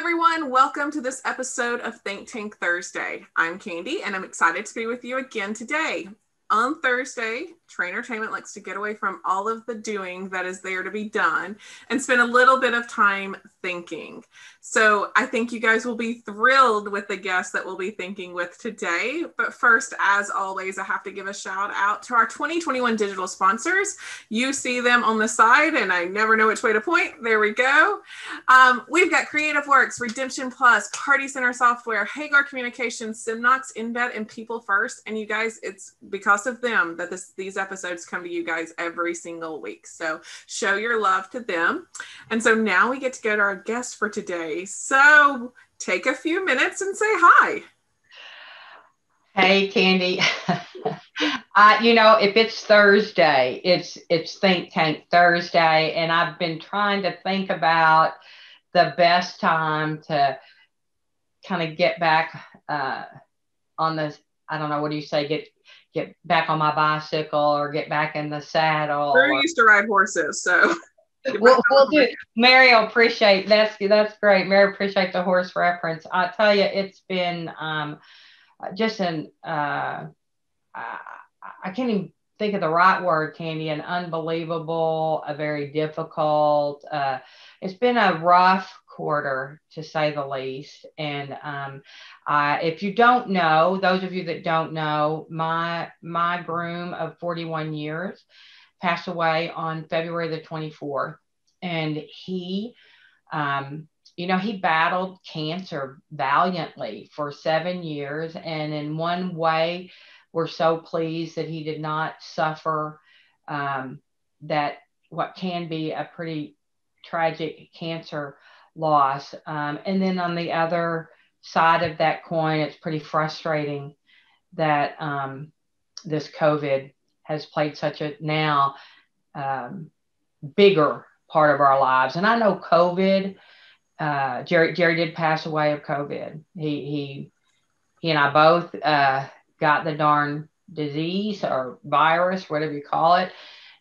everyone. Welcome to this episode of Think Tank Thursday. I'm Candy, and I'm excited to be with you again today. On Thursday, Trainertainment likes to get away from all of the doing that is there to be done and spend a little bit of time thinking. So I think you guys will be thrilled with the guests that we'll be thinking with today. But first, as always, I have to give a shout out to our 2021 digital sponsors. You see them on the side, and I never know which way to point. There we go. We've got Creative Works, Redemption Plus, Party Center Software, Hagar Communications, Simnox, InVet, and People First. And you guys, it's because of them that these episodes come to you guys every single week. So show your love to them. And so now we get to go to our guest for today. So take a few minutes and say hi. Hey, Candy. If it's Thursday, it's Think Tank Thursday, and I've been trying to think about the best time to kind of get back on the, I don't know, what do you say, get back on my bicycle or get back in the saddle. Drew used to ride horses, so we'll do. Mary will appreciate that's great. Mary appreciate the horse reference. I tell you, it's been just I can't even think of the right word, Candy. An unbelievable, a very difficult. It's been a rough quarter, to say the least. And if you don't know, those of you that don't know, my groom of 41 years passed away on February the 24th. And he battled cancer valiantly for 7 years. And in one way, we're so pleased that he did not suffer that what can be a pretty tragic cancer loss. And then on the other side of that coin, it's pretty frustrating that this COVID has played such a now bigger part of our lives. And I know COVID, Jerry did pass away of COVID. He and I both got the darn disease or virus, whatever you call it,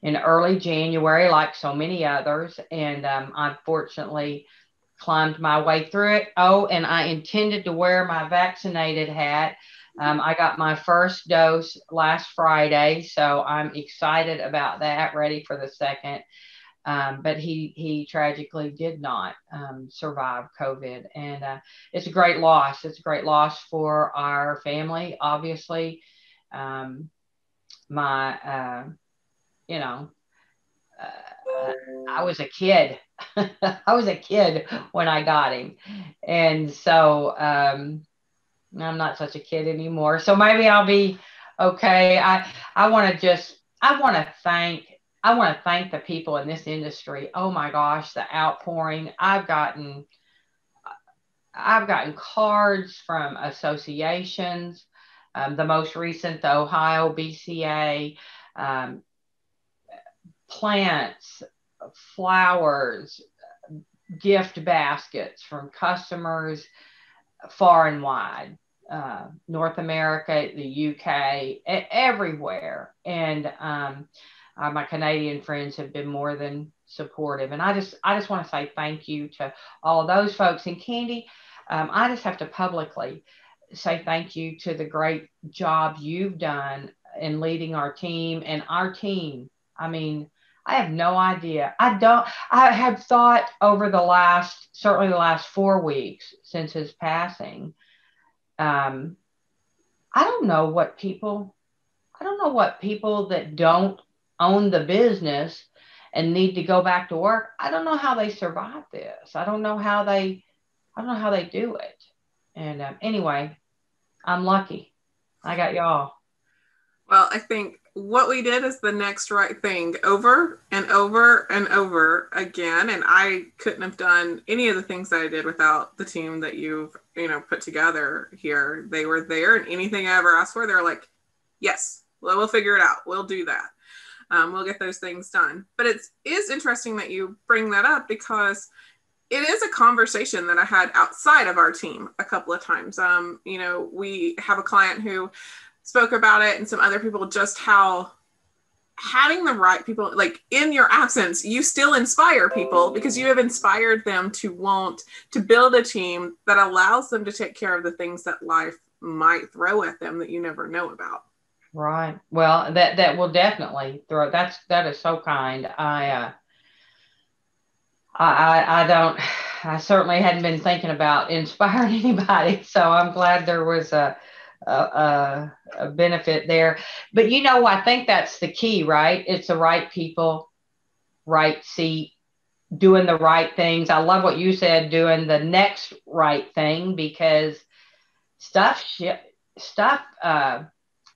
in early January, like so many others. And I fortunately climbed my way through it. Oh, and I intended to wear my vaccinated hat. I got my first dose last Friday, so I'm excited about that, ready for the second. But he tragically did not survive COVID. And it's a great loss. It's a great loss for our family, obviously. I was a kid. I was a kid when I got him. And so I'm not such a kid anymore. So maybe I'll be okay. I want to thank the people in this industry. Oh my gosh, the outpouring. I've gotten cards from associations. The most recent, the Ohio BCA, plants, flowers, gift baskets from customers far and wide, North America, the UK, everywhere. And my Canadian friends have been more than supportive. And I just want to say thank you to all of those folks. And Candy, I just have to publicly say thank you to the great job you've done in leading our team and our team. I mean, I have no idea. I have thought over certainly the last 4 weeks since his passing. I don't know what people that don't own the business and need to go back to work. I don't know how they survive this. I don't know how they do it. And anyway, I'm lucky. I got y'all. Well, I think what we did is the next right thing over and over and over again. And I couldn't have done any of the things that I did without the team that you've, put together here. They were there, and anything I ever asked for, they're like, yes, well, we'll figure it out. We'll do that. We'll get those things done. But it is interesting that you bring that up, because it is a conversation that I had outside of our team a couple of times. We have a client who spoke about it, and some other people, just how having the right people, like in your absence, you still inspire people because you have inspired them to want to build a team that allows them to take care of the things that life might throw at them that you never know about. Right. Well, that will definitely throw. That is so kind. I certainly hadn't been thinking about inspiring anybody, so I'm glad there was a benefit there. But I think that's the key, right? It's the right people, right seat, doing the right things. I love what you said, doing the next right thing, because stuff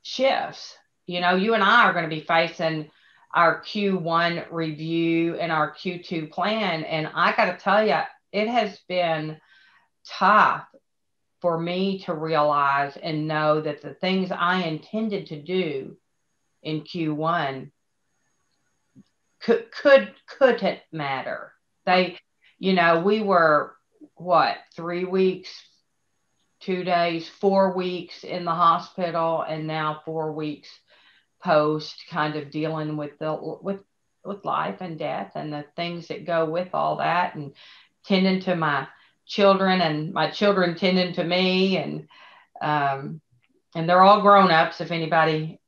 shifts. You and I are going to be facing our Q1 review and our Q2 plan. And I got to tell you, it has been tough for me to realize and know that the things I intended to do in Q1 couldn't matter. We were 3 weeks, 2 days, 4 weeks in the hospital, and now 4 weeks post, kind of dealing with life and death and the things that go with all that, and tending to my children and my children tending to me, and they're all grown ups. If anybody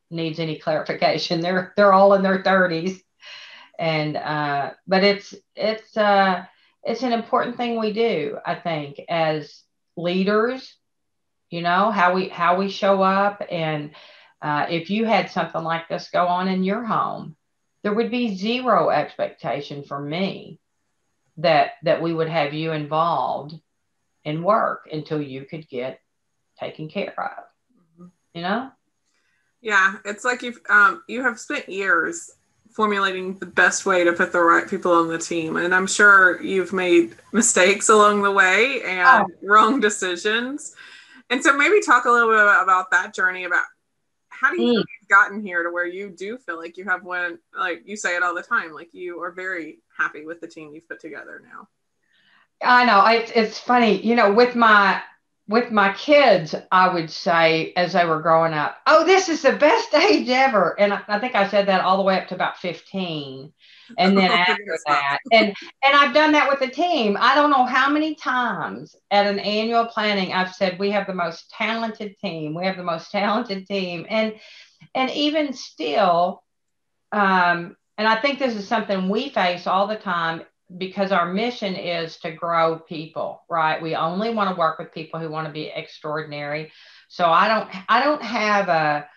needs any clarification, they're all in their 30s, and but it's an important thing we do, I think, as leaders. How we show up. And if you had something like this go on in your home, there would be zero expectation from me that we would have you involved in work until you could get taken care of. Yeah, it's like you have spent years formulating the best way to put the right people on the team, and I'm sure you've made mistakes along the way and wrong decisions. And so maybe talk a little bit about that journey, about how do you feel you've gotten here to where you do feel like you have one, like you say it all the time, like you are very happy with the team you've put together now. I know. It's funny, with my kids, I would say, as they were growing up, oh, this is the best age ever. And I think I said that all the way up to about 15. And then after that, and I've done that with the team. I don't know how many times at an annual planning I've said, we have the most talented team. We have the most talented team. And even still, and I think this is something we face all the time, because our mission is to grow people, right? We only want to work with people who want to be extraordinary. So I don't have at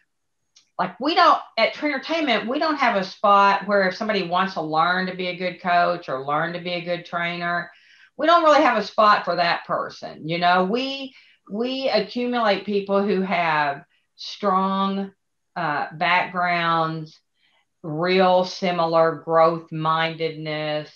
Traintainment, we don't have a spot where if somebody wants to learn to be a good coach or learn to be a good trainer, we don't really have a spot for that person. We accumulate people who have strong backgrounds, real similar growth mindedness.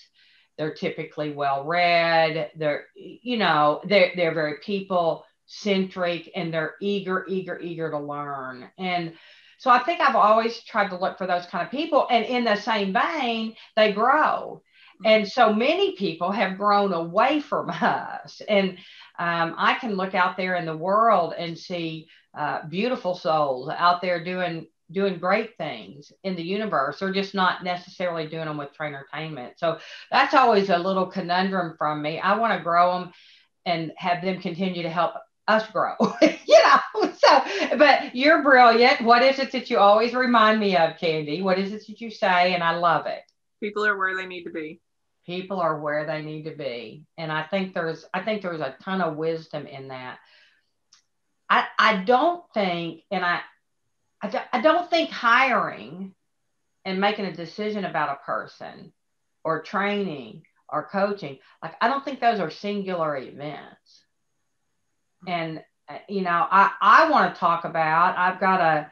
They're typically well read. They're very people centric, and they're eager to learn. And so I think I've always tried to look for those kind of people. And in the same vein, they grow. And so many people have grown away from us. And I can look out there in the world and see beautiful souls out there doing great things in the universe. They're just not necessarily doing them with Traintainment. So that's always a little conundrum from me. I want to grow them and have them continue to help us grow, So, but you're brilliant. What is it that you always remind me of, Candy? What is it that you say? And I love it. People are where they need to be. People are where they need to be. And I think there's a ton of wisdom in that. I don't think, and I don't think hiring and making a decision about a person or training or coaching, I don't think those are singular events. And, I want to talk about, I've got a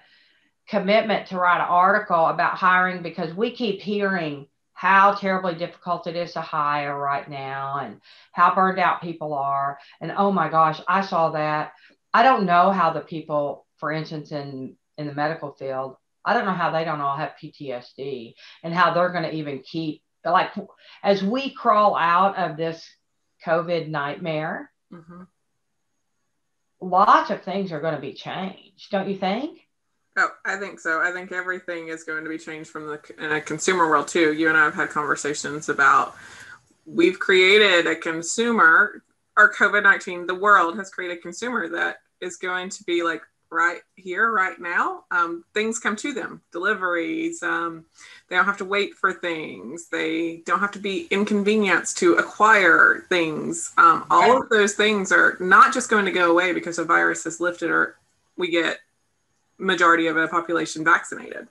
commitment to write an article about hiring, because we keep hearing how terribly difficult it is to hire right now and how burned out people are. And oh my gosh, I saw that. I don't know how the people, for instance, in the medical field, I don't know how they don't all have PTSD and how they're going to even keep, as we crawl out of this COVID nightmare, lots of things are going to be changed, don't you think? Oh, I think so. I think everything is going to be changed from in a consumer world too. You and I have had conversations about we've created a consumer, or COVID-19, the world has created a consumer that is going to be like right here, right now. Things come to them, deliveries. They don't have to wait for things. They don't have to be inconvenienced to acquire things. All of those things are not just going to go away because a virus is lifted or we get majority of a population vaccinated.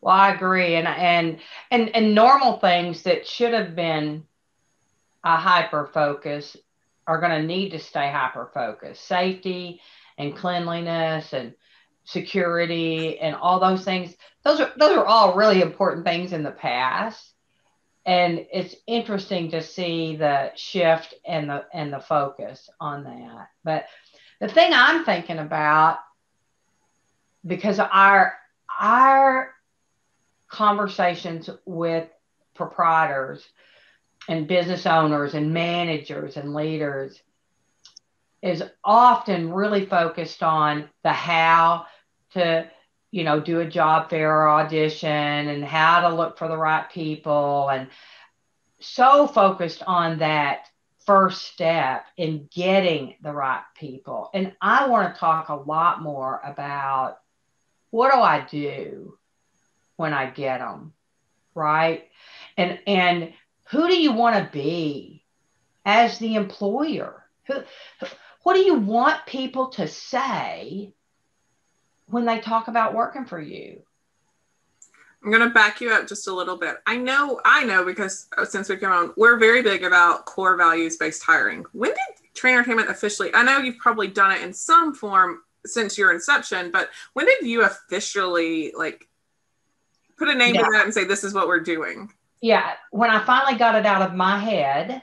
Well, I agree. And normal things that should have been a hyper focus are going to need to stay hyper focused. Safety and cleanliness and security and all those things. Those are all really important things in the past. And it's interesting to see the shift and the focus on that. But the thing I'm thinking about, because our conversations with proprietors and business owners and managers and leaders is often really focused on the how to, do a job fair or audition and how to look for the right people, and so focused on that first step in getting the right people. And I want to talk a lot more about what do I do when I get them, right? And who do you want to be as the employer? What do you want people to say when they talk about working for you? I'm going to back you up just a little bit. I know because since we come on, we're very big about core values-based hiring. When did Train Entertainment officially, I know you've probably done it in some form since your inception, but when did you officially put a name to that and say, this is what we're doing? Yeah. When I finally got it out of my head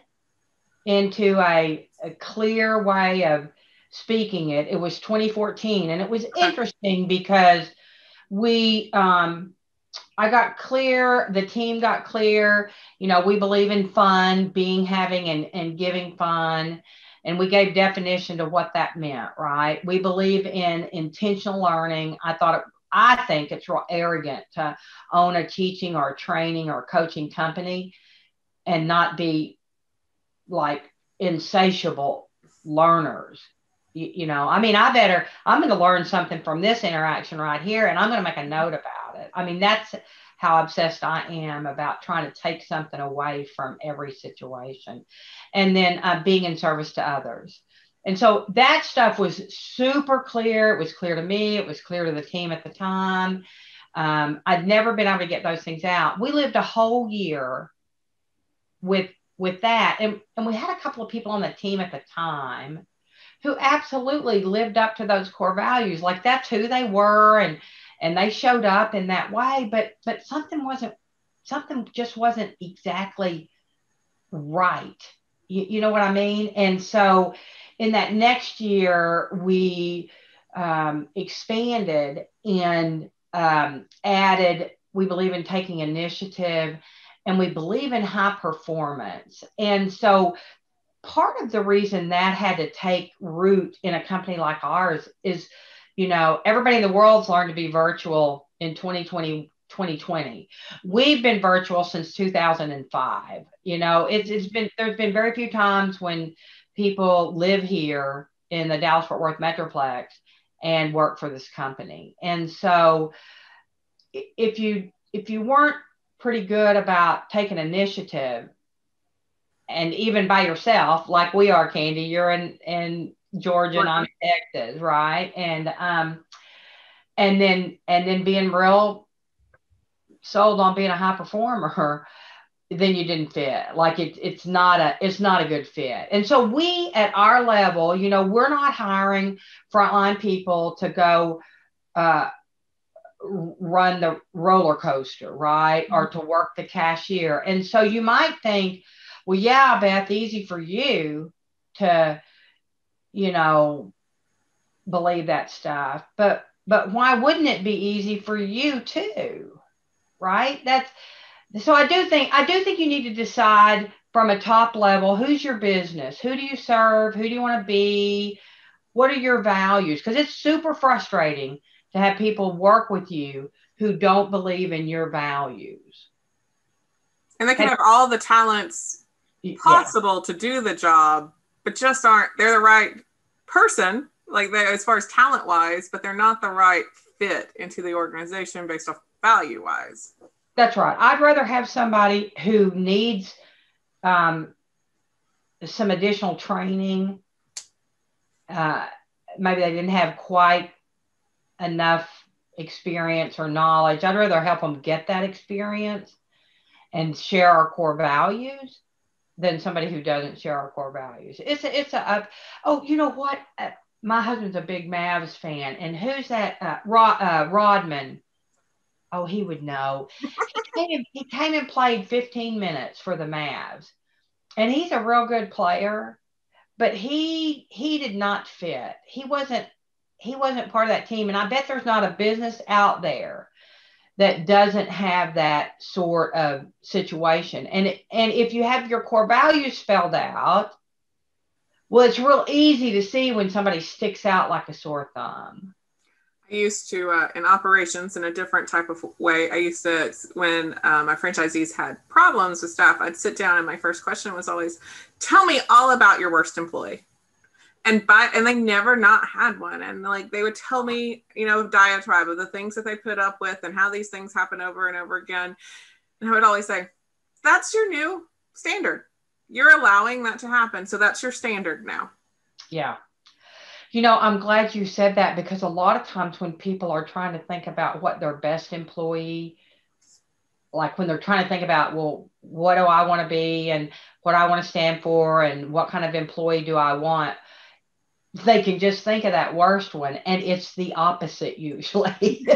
into a clear way of speaking it was 2014. And it was interesting because I got clear, the team got clear, we believe in fun, having and giving fun. And we gave definition to what that meant, right? We believe in intentional learning. I think it's real arrogant to own a teaching or a training or a coaching company and not be like insatiable learners. I'm going to learn something from this interaction right here, and I'm going to make a note about it. That's how obsessed I am about trying to take something away from every situation, and then being in service to others. And so that stuff was super clear. It was clear to me. It was clear to the team at the time. I'd never been able to get those things out. We lived a whole year with that. And we had a couple of people on the team at the time who absolutely lived up to those core values. Like that's who they were. And they showed up in that way, but something just wasn't exactly right. You know what I mean? And so in that next year, we expanded and added, we believe in taking initiative, and we believe in high performance. And so part of the reason that had to take root in a company like ours is, everybody in the world's learned to be virtual in 2020. We've been virtual since 2005. There's been very few times when people live here in the Dallas-Fort Worth Metroplex and work for this company. And so if you weren't pretty good about taking initiative, and even by yourself, like we are, Candy, you're in Georgia and I'm in Texas, right? And then being real sold on being a high performer, then you didn't fit. Like it's not a good fit. And so we at our level, we're not hiring frontline people to go run the roller coaster, right? Mm-hmm. Or to work the cashier. And so you might think, well, yeah, Beth, easy for you to, believe that stuff. But why wouldn't it be easy for you too? Right? So I do think you need to decide from a top level, who's your business? Who do you serve? Who do you want to be? What are your values? Because it's super frustrating to have people work with you who don't believe in your values. And they can have all the talents possible to do the job, but just they're the right person, like as far as talent wise, but they're not the right fit into the organization based off value wise. That's right. I'd rather have somebody who needs some additional training. Maybe they didn't have quite enough experience or knowledge. I'd rather help them get that experience and share our core values than somebody who doesn't share our core values. Oh, you know what? My husband's a big Mavs fan. And who's that? Rodman. Oh, he would know. He came and played 15 minutes for the Mavs. And he's a real good player, but he did not fit. He wasn't part of that team. And I bet there's not a business out there that doesn't have that sort of situation. And if you have your core values spelled out, well, it's real easy to see when somebody sticks out like a sore thumb. I used to, in operations, in a different type of way, I used to, when my franchisees had problems with staff, I'd sit down and my first question was always, tell me all about your worst employee. And they never not had one. And like, they would tell me, diatribe of the things that they put up with and how these things happen over and over again. And I would always say, that's your new standard. You're allowing that to happen. So that's your standard now. Yeah. I'm glad you said that, because a lot of times when people are trying to think about what their best employee, like when they're trying to think about, well, what do I want to be and what I want to stand for and what kind of employee do I want? They can just think of that worst one, and it's the opposite usually,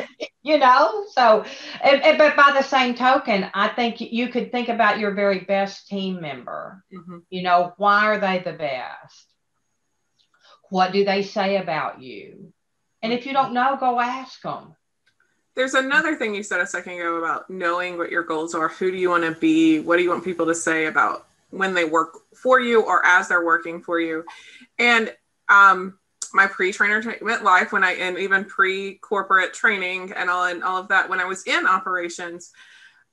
So, but by the same token, I think you could think about your very best team member. Mm-hmm. Why are they the best? What do they say about you? And if you don't know, go ask them. There's another thing you said a second ago about knowing what your goals are. Who do you want to be? What do you want people to say about when they work for you or as they're working for you? And my pre-trainer life, and even pre-corporate training and all of that, when I was in operations,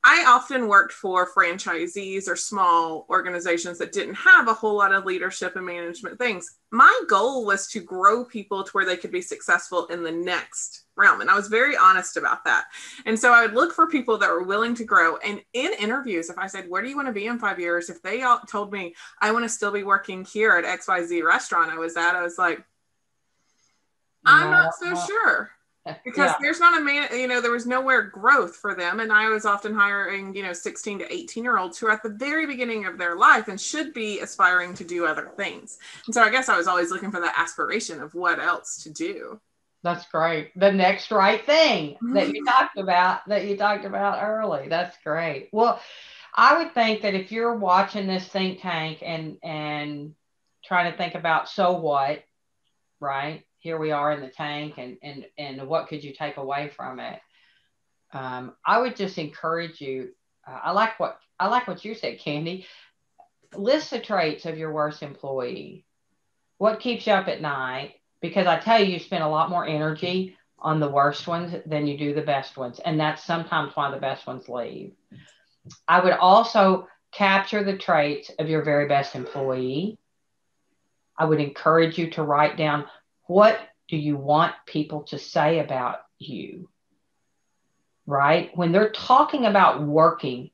I often worked for franchisees or small organizations that didn't have a whole lot of leadership and management things. My goal was to grow people to where they could be successful in the next realm. And I was very honest about that. And so I would look for people that were willing to grow. And in interviews, if I said, where do you want to be in 5 years? If they all told me, I want to still be working here at XYZ restaurant I was like, I'm not so sure. Because there's not there was nowhere growth for them. And I was often hiring, 16 to 18-year-olds who are at the very beginning of their life and should be aspiring to do other things. And so I guess I was always looking for that aspiration of what else to do. That's great. The next right thing that you talked about early. That's great. Well, I would think that if you're watching this think tank and trying to think about, so what, right? Here we are in the tank, and what could you take away from it? I would just encourage you. I like what you said, Candy. List the traits of your worst employee. What keeps you up at night? Because I tell you spend a lot more energy on the worst ones than you do the best ones. And that's sometimes why the best ones leave. I would also capture the traits of your very best employee. I would encourage you to write down, what do you want people to say about you? Right? When they're talking about working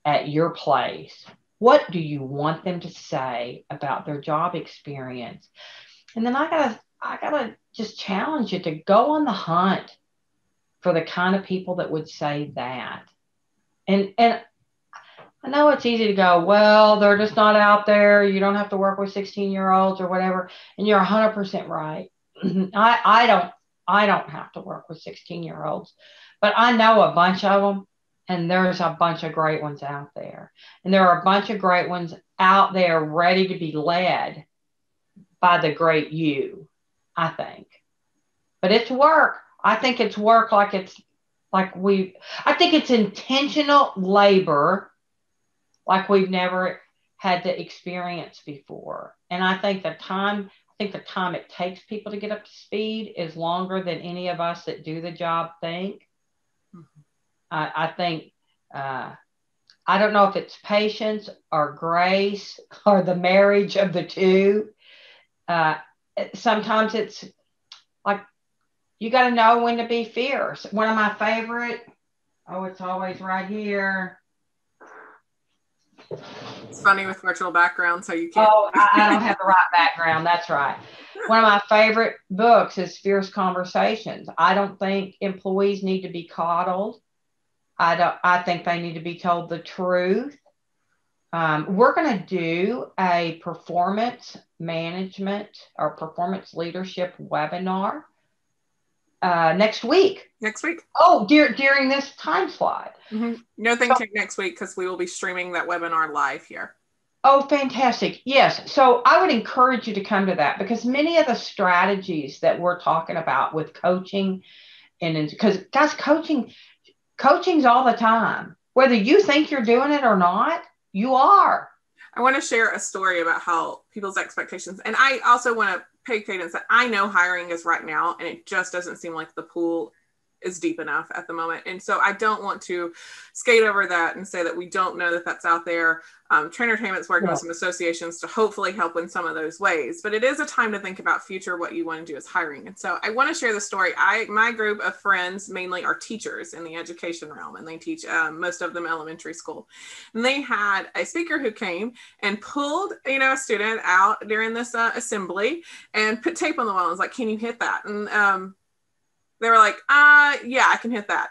at your place, what do you want them to say about their job experience? And then I gotta just challenge you to go on the hunt for the kind of people that would say that. And I know it's easy to go, well, they're just not out there. You don't have to work with 16-year-olds or whatever. And you're 100% right. I don't have to work with 16-year-olds, but I know a bunch of them, and there's a bunch of great ones out there. And there are a bunch of great ones out there ready to be led by the great you, I think. But it's work. I think it's work I think it's intentional labor like we've never had to experience before. And I think the time think the time it takes people to get up to speed is longer than any of us that do the job think. Mm-hmm. I think, I don't know if it's patience or grace or the marriage of the two. Sometimes it's like, you got to know when to be fierce. One of my favorite, it's always right here. It's funny with virtual background, so you can't. Oh, I don't have the right background. That's right. One of my favorite books is Fierce Conversations. I don't think employees need to be coddled. I think they need to be told the truth. We're going to do a performance management or performance leadership webinar next week. Next week. Oh, during this time slot. Mm-hmm. No ThinkTank next week, because we will be streaming that webinar live here. Oh, fantastic. Yes. So I would encourage you to come to that, because many of the strategies that we're talking about with coaching, and because guys, coaching's all the time. Whether you think you're doing it or not, you are. I want to share a story about how people's expectations, and I also want to pay cadence that I know hiring is right now, and it just doesn't seem like the pool is deep enough at the moment. And so I don't want to skate over that and say that we don't know that that's out there. Trainertainment's working with some associations to hopefully help in some of those ways, but it is a time to think about future, what you want to do as hiring. And so I want to share the story. My group of friends mainly are teachers in the education realm, and they teach most of them elementary school. And they had a speaker who came and pulled, a student out during this assembly and put tape on the wall and was like, "Can you hit that?" And they were like, yeah, I can hit that.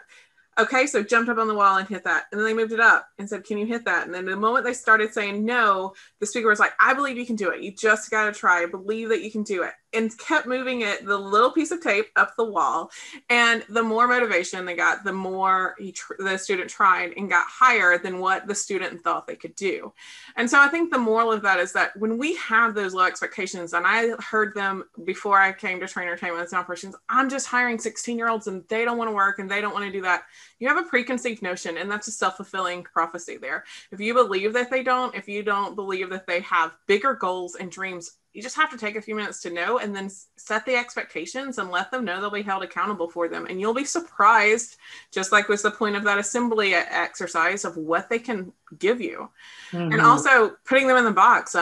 Okay, so jumped up on the wall and hit that. And then they moved it up and said, "Can you hit that?" And then the moment they started saying no, the speaker was like, "I believe you can do it. You just got to try. I believe that you can do it." And kept moving the little piece of tape up the wall. And the more motivation they got, the more the student tried and got higher than what the student thought they could do. And so I think the moral of that is that when we have those low expectations, and I heard them before I came to Trainertainment and Operations, I'm just hiring 16-year-olds and they don't want to work and they don't want to do that. You have a preconceived notion, and that's a self-fulfilling prophecy there. If you believe that they don't, if you don't believe that they have bigger goals and dreams, you just have to take a few minutes to know, and then set the expectations and let them know they'll be held accountable for them. And you'll be surprised, just like was the point of that assembly exercise, of what they can give you. Mm-hmm. And also putting them in the box.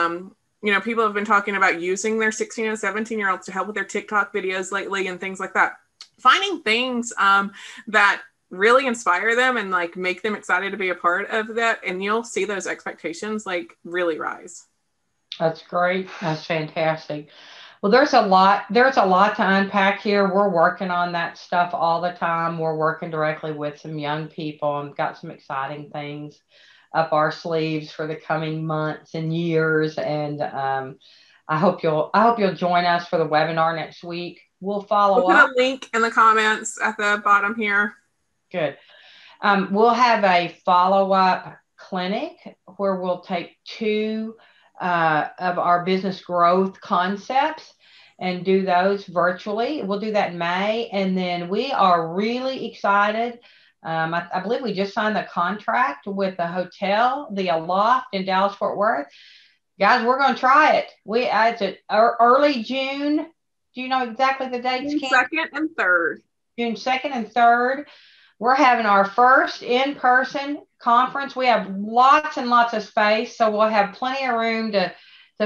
People have been talking about using their 16 and 17-year-olds to help with their TikTok videos lately and things like that. Finding things that really inspire them and like make them excited to be a part of that. And you'll see those expectations like really rise. That's great. That's fantastic. Well, there's a lot to unpack here. We're working on that stuff all the time. We're working directly with some young people and got some exciting things up our sleeves for the coming months and years. And I hope you'll join us for the webinar next week. We'll follow up. Put a link in the comments at the bottom here. Good. We'll have a follow-up clinic where we'll take 2 of our business growth concepts and do those virtually. We'll do that in May. And then we are really excited. I believe we just signed the contract with the hotel, the Aloft in Dallas, Fort Worth. Guys, we're going to try it. It's early June. Do you know exactly the dates? June 2nd and 3rd. June 2nd and 3rd. We're having our first in-person conference. We have lots and lots of space, so we'll have plenty of room to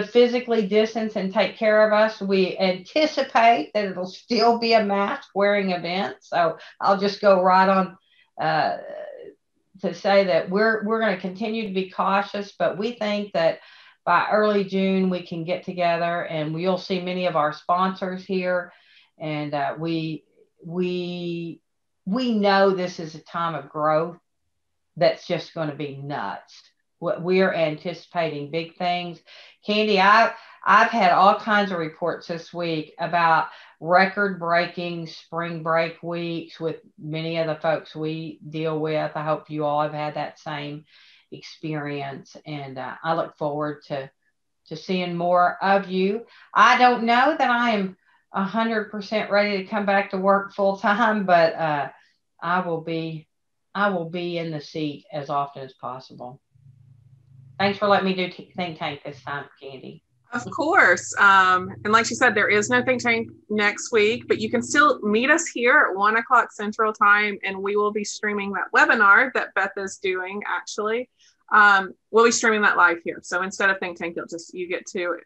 physically distance and take care of us. We anticipate that it'll still be a mask-wearing event, so I'll just go right on to say that we're going to continue to be cautious, but we think that by early June we can get together, and you'll see many of our sponsors here, and we know this is a time of growth that's just going to be nuts. We're anticipating big things. Candy, I've had all kinds of reports this week about record-breaking spring break weeks with many of the folks we deal with. I hope you all have had that same experience, and I look forward to seeing more of you. I don't know that I am 100% ready to come back to work full time, but I will be in the seat as often as possible. Thanks for letting me do ThinkTank this time, Candy. Of course. And like she said, there is no think tank next week, but you can still meet us here at 1 o'clock Central Time, and we will be streaming that webinar that Beth is doing, actually. We'll be streaming that live here. So instead of think tank, you get to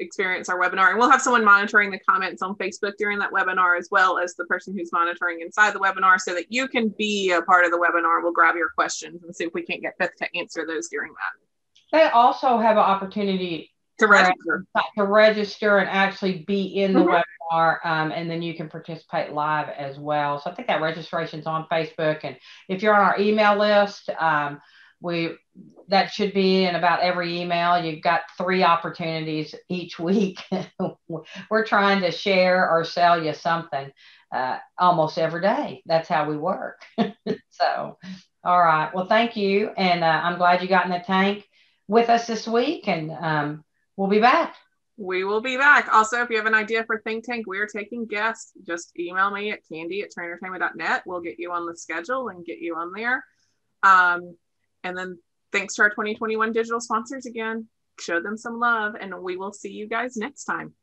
experience our webinar, and we'll have someone monitoring the comments on Facebook during that webinar, as well as the person who's monitoring inside the webinar, so that you can be a part of the webinar. We'll grab your questions and see if we can't get Beth to answer those during that. They also have an opportunity To register and actually be in the webinar, and then you can participate live as well. So I think that registration's on Facebook, and if you're on our email list, that should be in about every email. You've got 3 opportunities each week. We're trying to share or sell you something almost every day. That's how we work. So, all right. Well, thank you, and I'm glad you got in the tank with us this week, and we'll be back. We will be back. Also, if you have an idea for Think Tank, we are taking guests. Just email me at candy@trainertainment.net. We'll get you on the schedule and get you on there. And then thanks to our 2021 digital sponsors again. Show them some love, and we will see you guys next time.